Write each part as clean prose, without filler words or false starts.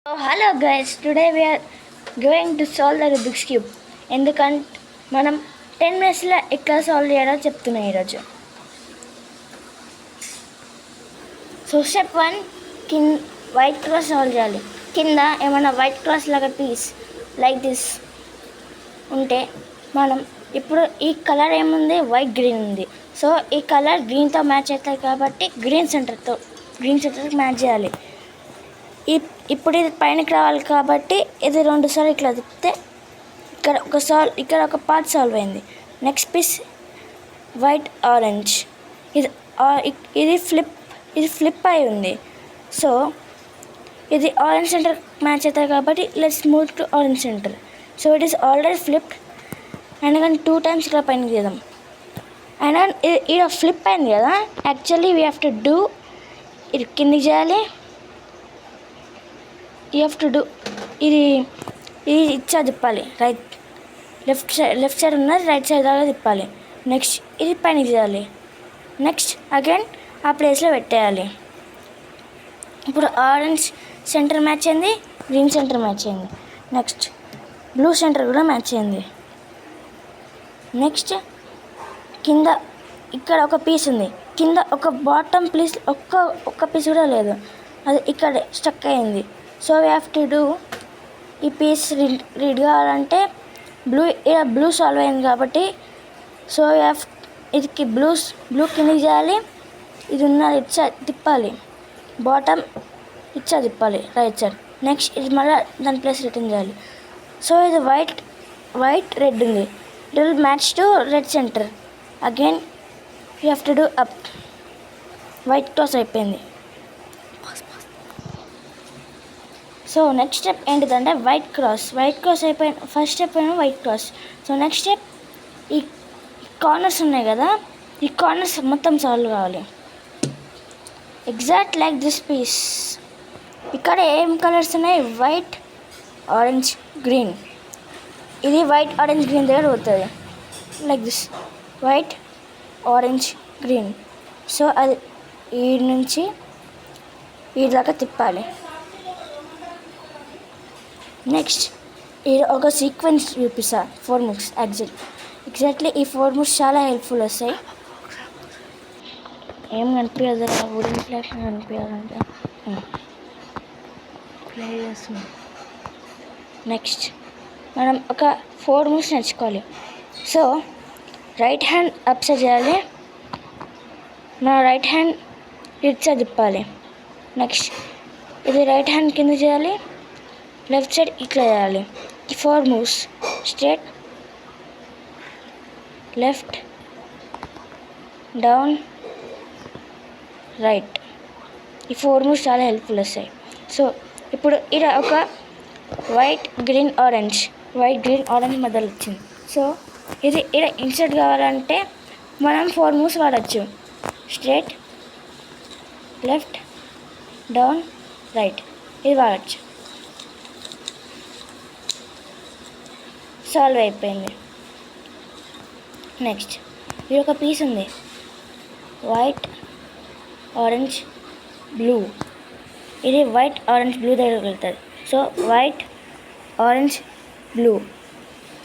Oh, hello guys, today we are going to solve the Rubik's Cube. ఎందుకంటే మనం 10 మినిట్స్లో ఎట్లా సాల్వ్ చేయాలో చెప్తున్నా ఈరోజు. So step 1 white cross solve చేయాలి. కింద ఏమైనా వైట్ క్రాస్ లాగా పీస్ లైక్ దిస్ ఉంటే మనం ఇప్పుడు ఈ కలర్ ఏముంది, వైట్ గ్రీన్ ఉంది. సో ఈ కలర్ గ్రీన్తో మ్యాచ్ అవుతుంది కాబట్టి గ్రీన్ సెంటర్కి మ్యాచ్ చేయాలి. ఇప్పుడు ఇది పైనకి రావాలి కాబట్టి ఇది 2 సార్లు ఇట్లా తిప్పితే ఇక్కడ ఒక పార్ట్ సాల్వ్ అయింది. నెక్స్ట్ పీస్ వైట్ ఆరెంజ్, ఇది ఫ్లిప్ అయి ఉంది. సో ఇది ఆరెంజ్ సెంటర్ మ్యాచ్ అవుతుంది కాబట్టి let's move to orange centre. So it is already flipped and కానీ 2 టైమ్స్ ఇక్కడ పైన చేద్దాం. అండ్ ఇక్కడ ఫ్లిప్ అయింది కదా, actually we have to do ఇది కిందికి చేయాలి. యూ హ్యావ్ టు డూ ఇది ఇచ్చా తిప్పాలి, లెఫ్ట్ సైడ్ ఉన్నది రైట్ సైడ్ దాకా తిప్పాలి. నెక్స్ట్ ఇది పైన చేయాలి. నెక్స్ట్ అగైన్ ఆ ప్లేస్లో పెట్టేయాలి. ఇప్పుడు ఆరెంజ్ సెంటర్ మ్యాచ్ అయింది, గ్రీన్ సెంటర్ మ్యాచ్ అయింది. నెక్స్ట్ బ్లూ సెంటర్ కూడా మ్యాచ్ అయింది. నెక్స్ట్ కింద ఇక్కడ ఒక పీస్ ఉంది, కింద ఒక బాటమ్ ప్లీస్ ఒక్క పీస్ కూడా లేదు, అది ఇక్కడ స్టక్ అయింది. So we have to do ఈ పీస్ రీడ్ కావాలంటే బ్లూ సాల్వ్ అయింది కాబట్టి సో ఇది బ్లూ కిందకి చేయాలి. ఇది ఉన్నది ఇచ్చా తిప్పాలి, బాటమ్ ఇచ్చా తిప్పాలి రైట్ సైడ్. నెక్స్ట్ ఇది మళ్ళీ దాని ప్లేస్ రిటర్న్ చేయాలి. సో ఇది వైట్ రెడ్ ఉంది, it will match to red centre. Again you have to do up. White cross అయిపోయింది. సో నెక్స్ట్ స్టెప్ ఏంటిదంటే వైట్ క్రాస్ అయిపోయిన ఫస్ట్ స్టెప్ ఏమో white cross. So next step ఈ corners ఉన్నాయి కదా, ఈ కార్నర్స్ మొత్తం సాల్వ్ కావాలి. Exact like this piece. ఇక్కడ ఏం కలర్స్ ఉన్నాయి, వైట్ ఆరెంజ్ గ్రీన్. ఇది వైట్ ఆరెంజ్ గ్రీన్ దగ్గర పోతుంది like this, white orange green. So అది ఈ నుంచి ఈ దాకా తిప్పాలి. నెక్స్ట్ ఇది ఒక సీక్వెన్స్ చూపిస్తా, 4 మూవ్స్ ఎగ్జాక్ట్లీ. ఈ 4 మూవ్స్ చాలా హెల్ప్ఫుల్ వస్తాయి. ఏం కనిపించదు, వుడెన్ ప్లేట్ కనిపించాలంటే ప్లే చేస్తున్నాం. నెక్స్ట్ మనం ఒక 4 మూవ్స్ నేర్చుకోవాలి. సో రైట్ హ్యాండ్ అప్సైడ్ చేయాలి, మన రైట్ హ్యాండ్ ఇట్స్ తిప్పాలి. నెక్స్ట్ ఇది రైట్ హ్యాండ్ కింద చేయాలి, లెఫ్ట్ సైడ్ ఇట్లా చేయాలి. ఈ 4 moves straight, left, down, right. ఈ 4 మూవ్స్ చాలా హెల్ప్ఫుల్ వస్తాయి. సో ఇప్పుడు ఇలా ఒక వైట్ గ్రీన్ ఆరెంజ్ మధ్యలో వచ్చింది. సో ఇది ఇలా ఇన్సర్ట్ కావాలంటే మనం 4 మూవ్స్ వాడచ్చు. స్ట్రేట్, లెఫ్ట్, డౌన్, రైట్ ఇది వాడచ్చు. సాల్వ్ అయిపోయింది. నెక్స్ట్ ఇది ఒక పీస్ ఉంది, వైట్ ఆరెంజ్ బ్లూ. ఇది వైట్ ఆరెంజ్ బ్లూ దగ్గరికి వెళ్తుంది. So white orange blue.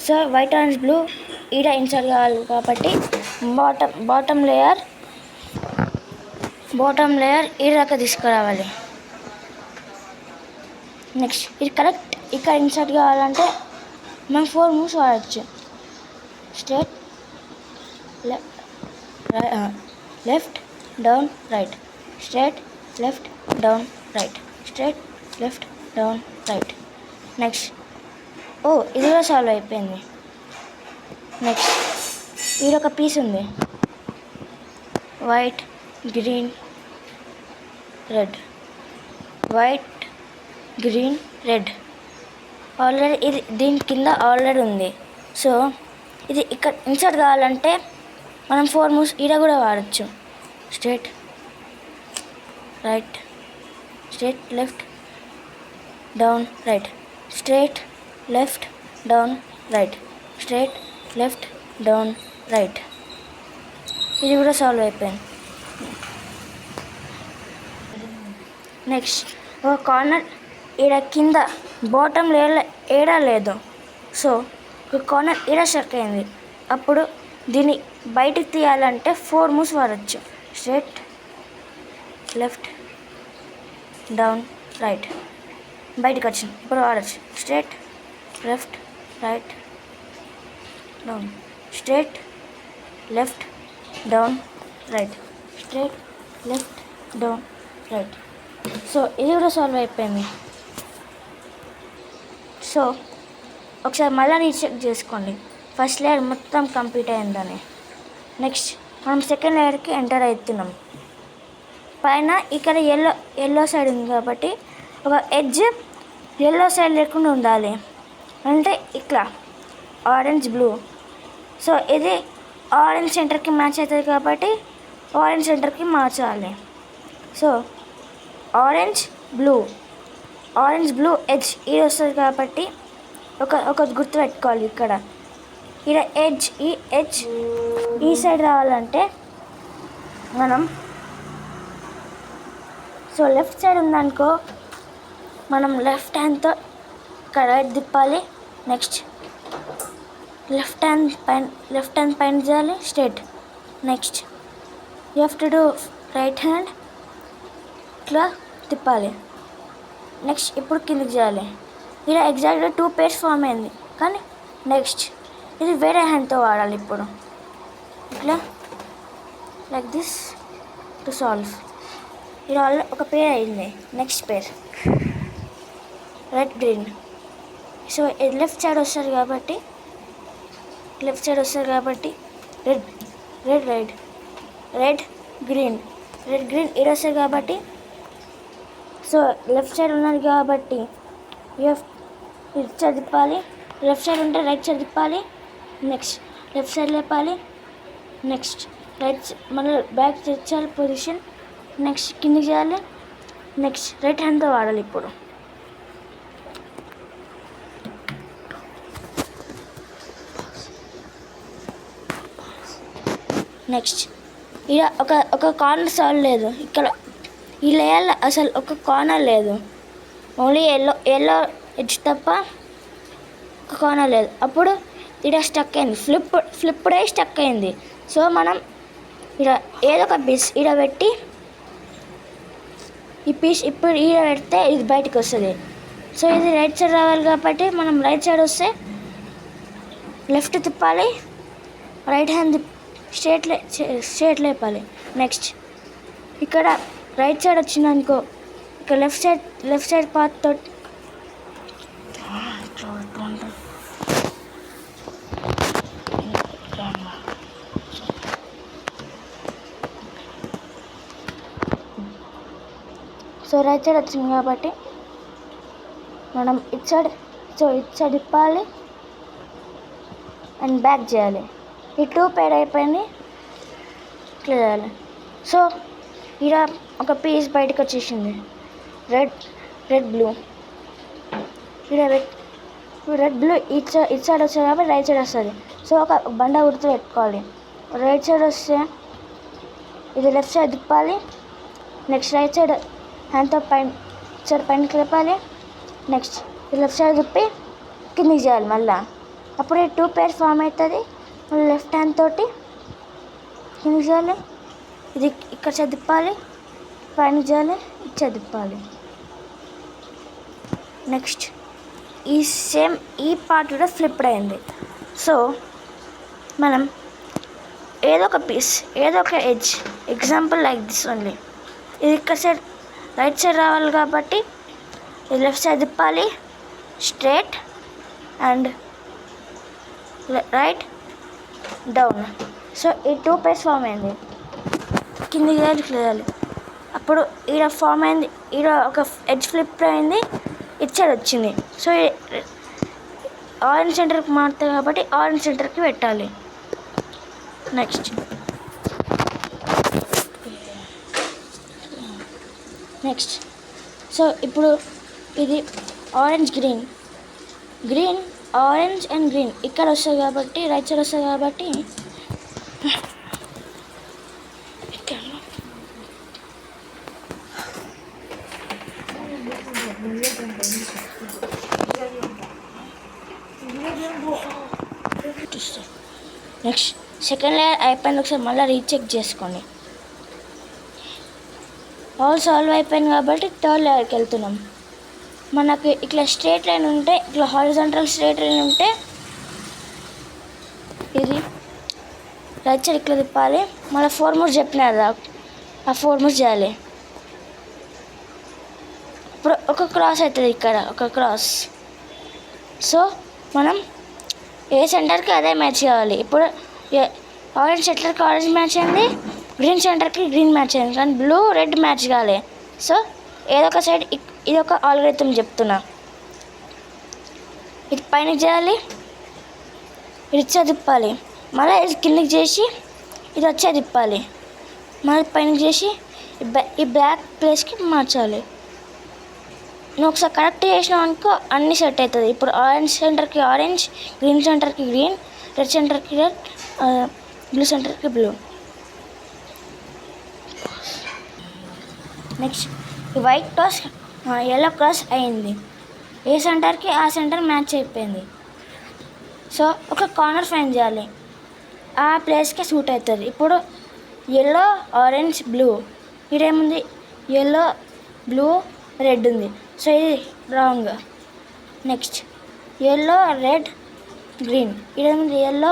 So white orange blue ఈడ ఇన్సర్ట్ కావాలి కాబట్టి బాటమ్ లేయర్ ఈడ దాకా తీసుకురావాలి. నెక్స్ట్ ఇది కరెక్ట్ ఇక్కడ ఇన్సర్ట్ కావాలంటే మనం 4 మూవ్స్ వాడచ్చు. Straight, left, down, right. Straight, left, down, right. Straight, left, down, right. Next ఇది కూడా సాల్వ్ అయిపోయింది. నెక్స్ట్ ఇది ఒక పీస్ ఉంది, white green red, white green red. Already ఇది దీని కింద ఆల్రెడీ ఉంది. సో ఇది ఇక్కడ ఇన్సర్ట్ కావాలంటే మనం 4 మూవ్స్ ఈడ కూడా వాడచ్చు. Straight, right, straight, left, down, right. Straight, left, down, right. Straight, left, down, right. ఇది కూడా సాల్వ్ అయిపోయింది. నెక్స్ట్ ఒక కార్నర్ ఈడ కింద బాటమ్ ఏడా లేదు. సో ఒక కార్నర్ ఈడ స్ట్రక్ అయింది. అప్పుడు దీన్ని బయటికి తీయాలంటే 4 మూవ్స్ వాడచ్చు. Straight, left, down, right. బయటకు వచ్చింది. ఇప్పుడు వాడచ్చు. Straight, left, right, down. Straight, left, down, right. Straight, left, down, right. So ఇది కూడా సాల్వ్ అయిపోయింది. సో ఒకసారి మళ్ళీ రీచెక్ చేసుకోండి ఫస్ట్ లేయర్ మొత్తం కంప్లీట్ అయిందని. నెక్స్ట్ మనం సెకండ్ లేయర్కి ఎంటర్ అవుతున్నాం. పైన ఇక్కడ ఎల్లో సైడ్ ఉంది కాబట్టి ఒక ఎడ్జ్ ఎల్లో సైడ్ లేకుండా ఉండాలి. అంటే ఇట్లా ఆరెంజ్ బ్లూ. సో ఇది ఆరెంజ్ సెంటర్కి మ్యాచ్ అవుతుంది కాబట్టి ఆరెంజ్ సెంటర్కి మార్చాలి. సో ఆరెంజ్ బ్లూ ఎడ్జ్ ఇది వస్తుంది కాబట్టి ఒక గుర్తు పెట్టుకోవాలి. ఇక్కడ ఈ ఎడ్జ్ ఈ సైడ్ రావాలంటే మనం సో లెఫ్ట్ సైడ్ ఉందనుకో మనం లెఫ్ట్ హ్యాండ్తో ఇక్కడ రైట్ తిప్పాలి. నెక్స్ట్ లెఫ్ట్ హ్యాండ్ పైన చేయాలి straight. Next you have to do right hand ఇట్లా తిప్పాలి. నెక్స్ట్ ఇప్పుడు కిందకి చేయాలి. ఇలా ఎగ్జాక్ట్గా 2 pairs ఫామ్ అయింది. కానీ నెక్స్ట్ ఇది వేరే హ్యాండ్తో వాడాలి. ఇప్పుడు ఇట్లా లైక్ దిస్ టు సాల్వ్. ఇలా ఒక పేర్ అయింది. Next pair red green. So ఇది లెఫ్ట్ సైడ్ వస్తుంది కాబట్టి రెడ్ గ్రీన్ ఇది వస్తుంది కాబట్టి సో లెఫ్ట్ సైడ్ ఉన్నది కాబట్టి ఇటు సైడ్ తిప్పాలి. లెఫ్ట్ సైడ్ ఉంటే రైట్ సైడ్ తిప్పాలి. నెక్స్ట్ లెఫ్ట్ సైడ్ లేపాలి. నెక్స్ట్ రైట్ మళ్ళీ బ్యాక్ తెచ్చాలి పొజిషన్. నెక్స్ట్ కిందికి చేయాలి. నెక్స్ట్ రైట్ హ్యాండ్తో వాడాలి. ఇప్పుడు నెక్స్ట్ ఇక్కడ ఒక కార్నర్ సాల్వ్ లేదు. ఇక్కడ ఈ లేయర్లో అసలు ఒక కార్నర్ లేదు. ఓన్లీ ఎల్లో ఎడ్జ్ తప్ప ఒక కార్నర్ లేదు. అప్పుడు ఇక్కడ స్టక్ అయింది. ఫ్లిప్డ్ అయ్యి స్టక్ అయింది. సో మనం ఇక్కడ ఏదో ఒక పీస్ ఇక్కడ పెట్టి ఈ పీస్ ఇప్పుడు ఇక్కడ పెడితే ఇది బయటకు వస్తుంది. సో ఇది రైట్ సైడ్ రావాలి కాబట్టి మనం రైట్ సైడ్ వస్తే లెఫ్ట్ తిప్పాలి. రైట్ హ్యాండ్ స్ట్రేట్ లేపాలి. నెక్స్ట్ ఇక్కడ రైట్ సైడ్ వచ్చిందనుకో ఇక్కడ లెఫ్ట్ సైడ్ పాత్ తోటి సో రైట్ సైడ్ వచ్చింది కాబట్టి మనం ఇటు సైడ్ తిప్పాలి అండ్ బ్యాక్ చేయాలి. ఈ 2 pair అయిపోయింది. ఇట్లా చేయాలి. సో ఇక్కడ ఒక పీస్ బయటకు వచ్చేసింది. రెడ్ బ్లూ రెడ్ బ్లూ ఇటు సైడ్ వస్తుంది కాబట్టి రైట్ సైడ్ వస్తుంది. సో ఒక బండ గుర్తు పెట్టుకోవాలి. రైట్ సైడ్ వస్తే ఇది లెఫ్ట్ సైడ్ తిప్పాలి. నెక్స్ట్ రైట్ సైడ్ హ్యాండ్తో పైనకి లేపాలి. నెక్స్ట్ ఇది లెఫ్ట్ సైడ్ తిప్పి కిందికి చేయాలి మళ్ళీ. అప్పుడు ఈ 2 pairs ఫామ్ అవుతుంది. మళ్ళీ లెఫ్ట్ హ్యాండ్ తోటి కిందికి చేయాలి. ఇది ఇక్కడ సైడ్ తిప్పాలి. పైన చేయాలి. ఇచ్చే తిప్పాలి. నెక్స్ట్ ఈ పార్ట్ కూడా ఫ్లిప్డ్ అయింది. సో మనం ఏదో ఒక పీస్ ఏదో ఒక edge example like this only ఇది ఇక్కడ సైడ్ రైట్ సైడ్ రావాలి కాబట్టి ఇది లెఫ్ట్ సైడ్ తిప్పాలి. Straight and right down. So ఈ 2 pairs ఫామ్ అయింది. కిందికి చేయాలి. అప్పుడు ఈడ ఫామ్ అయింది. ఈడ ఒక ఎడ్జ్ ఫ్లిప్ అయింది. ఇటు సైడ్ వచ్చింది. సో ఆరెంజ్ సెంటర్కి మారుతుంది కాబట్టి ఆరెంజ్ సెంటర్కి పెట్టాలి. నెక్స్ట్ సో ఇప్పుడు ఇది orange green orange and green ఇక్కడ వస్తుంది కాబట్టి రైట్ సైడ్ వస్తుంది కాబట్టి నెక్స్ట్ సెకండ్ లేయర్ అయిపోయింది, ఒకసారి మళ్ళీ రీచెక్ చేసుకోండి. ఆల్ సాల్వ్ అయిపోయింది కాబట్టి థర్డ్ లేయర్కి వెళ్తున్నాం. మనకు ఇట్లా స్ట్రేట్ లైన్ ఉంటే, ఇట్లా హారిజాంటల్ స్ట్రేట్ లైన్ ఉంటే ఇది రైట్ సైడ్ ఇట్లా తిప్పాలి. మళ్ళీ 4 మూవ్స్ చెప్పినా కదా, ఆ 4 మూవ్స్ చేయాలి. ఇప్పుడు ఒక క్రాస్ అవుతుంది ఇక్కడ, ఒక క్రాస్. సో మనం ఏ సెంటర్కి అదే మ్యాచ్ కావాలి. ఇప్పుడు ఆరెంజ్ సెంటర్కి ఆరెంజ్ మ్యాచ్ అయింది, గ్రీన్ సెంటర్కి గ్రీన్ మ్యాచ్ అయింది, కానీ బ్లూ రెడ్ మ్యాచ్ కావాలి. సో ఏదో ఒక సైడ్ ఇది ఒక ఆల్గరిథం చెప్తున్నా. ఇది పైన చేయాలి, ఇది వచ్చే తిప్పాలి, మళ్ళీ ఇది కిందకి చేసి ఇది వచ్చే తిప్పాలి, మళ్ళీ పైన చేసి ఈ బ్యాక్ ప్లేస్కి మార్చాలి. నువ్వు ఒకసారి కరెక్ట్ చేసినావు అనుకో అన్నీ సెట్ అవుతుంది. ఇప్పుడు ఆరెంజ్ సెంటర్కి ఆరెంజ్, గ్రీన్ సెంటర్కి గ్రీన్, రెడ్ సెంటర్కి రెడ్, బ్లూ సెంటర్కి బ్లూ. నెక్స్ట్ ఈ వైట్ క్రాస్ ఎల్లో క్రాస్ అయింది. ఏ సెంటర్కి ఆ సెంటర్ మ్యాచ్ అయిపోయింది. సో ఒక కార్నర్ ఫైండ్ చేయాలి, ఆ ప్లేస్కి సూట్ అవుతుంది. ఇప్పుడు ఎల్లో ఆరెంజ్ బ్లూ, ఇదేముంది ఎల్లో బ్లూ రెడ్ ఉంది, సో ఇది wrong. Next yellow red green, ఇదేముంది ఎల్లో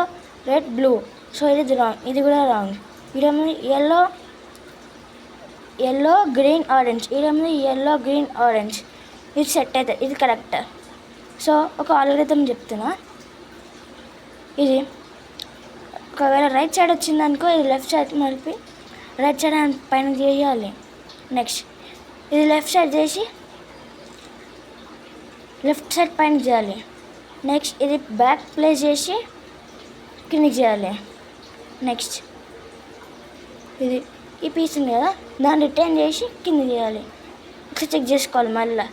రెడ్ బ్లూ, సో ఇది రాంగ్, ఇది కూడా రాంగ్. ఇదేముంది ఎల్లో గ్రీన్ ఆరెంజ్, ఇదేముంది ఎల్లో గ్రీన్ ఆరెంజ్, ఇది సెట్ అవుతుంది, ఇది కరెక్ట్. సో ఒక ఆల్గరిథం చెప్తున్నా. ఇది ఒకవేళ రైట్ సైడ్ వచ్చిందనుకో ఇది లెఫ్ట్ సైడ్ మలిపి రైట్ సైడ్ పైన చేయాలి. నెక్స్ట్ ఇది లెఫ్ట్ సైడ్ చేసి లెఫ్ట్ సైడ్ పైన చేయాలి. నెక్స్ట్ ఇది బ్యాక్ ప్లేస్ చేసి కిందకి చేయాలి. నెక్స్ట్ ఇది ఈ పీస్ ఉంది కదా, దాన్ని రిటర్న్ చేసి కింద చేయాలి. ఒకసారి చెక్ చేసుకోవాలి మళ్ళీ.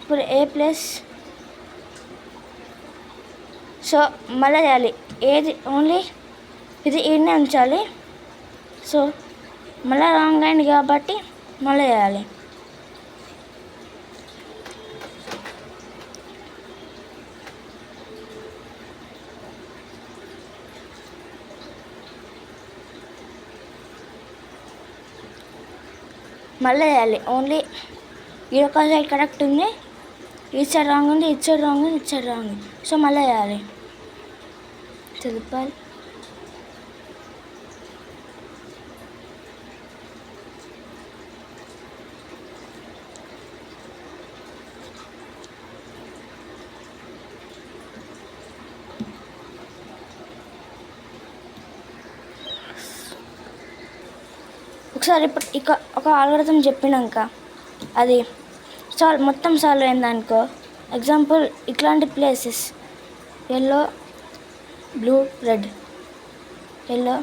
ఇప్పుడు ఏ ప్లేస్, సో మళ్ళీ చేయాలి. ఏది ఓన్లీ ఇది ఈడనే ఉంచాలి. సో మళ్ళీ రాంగ్ అయింది కాబట్టి మళ్ళీ చేయాలి. మళ్ళీ చేయాలి. ఓన్లీ ఈ ఒక సైడ్ కరెక్ట్ ఉంది, ఈ సైడ్ రాంగ్ ఉంది, ఇటు సైడ్ రాంగ్ ఉంది, ఇటు సైడ్ రాంగ్ ఉంది. సో మళ్ళీ చేయాలి, తిప్పాలి. ఒకసారి ఇప్పుడు ఇక ఒక ఆల్గరిథం చెప్పినాక అది మొత్తం సాల్వ్ అయిందనుకో, ఎగ్జాంపుల్ ఇట్లాంటి places yellow blue red yellow,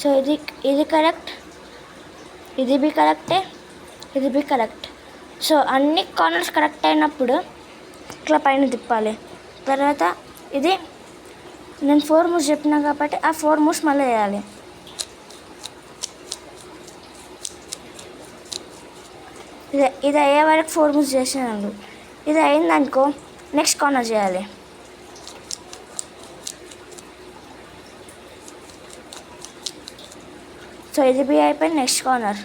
so ఇది కరెక్ట్, ఇది బి కరెక్టే, ఇది బి కరెక్ట్. సో అన్ని కార్నర్స్ కరెక్ట్ అయినప్పుడు ఇట్లా పైన తిప్పాలి. తర్వాత ఇది నేను 4 మూవ్స్ చెప్పినా కాబట్టి ఆ 4 మూవ్స్ మళ్ళీ వేయాలి. ఇది అయ్యే వరకు 4 మూవ్స్ చేసినాను. ఇది అయిందనుకో నెక్స్ట్ కార్నర్ చేయాలి. సో ఇది బి అయిపోయింది, నెక్స్ట్ కార్నర్.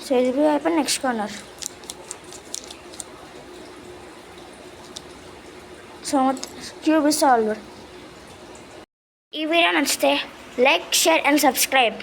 సో ఇది బి అయిపోయింది, next corner. So cube is solved. ఈ వీడియో నచ్చితే లైక్, షేర్ అండ్ సబ్స్క్రైబ్.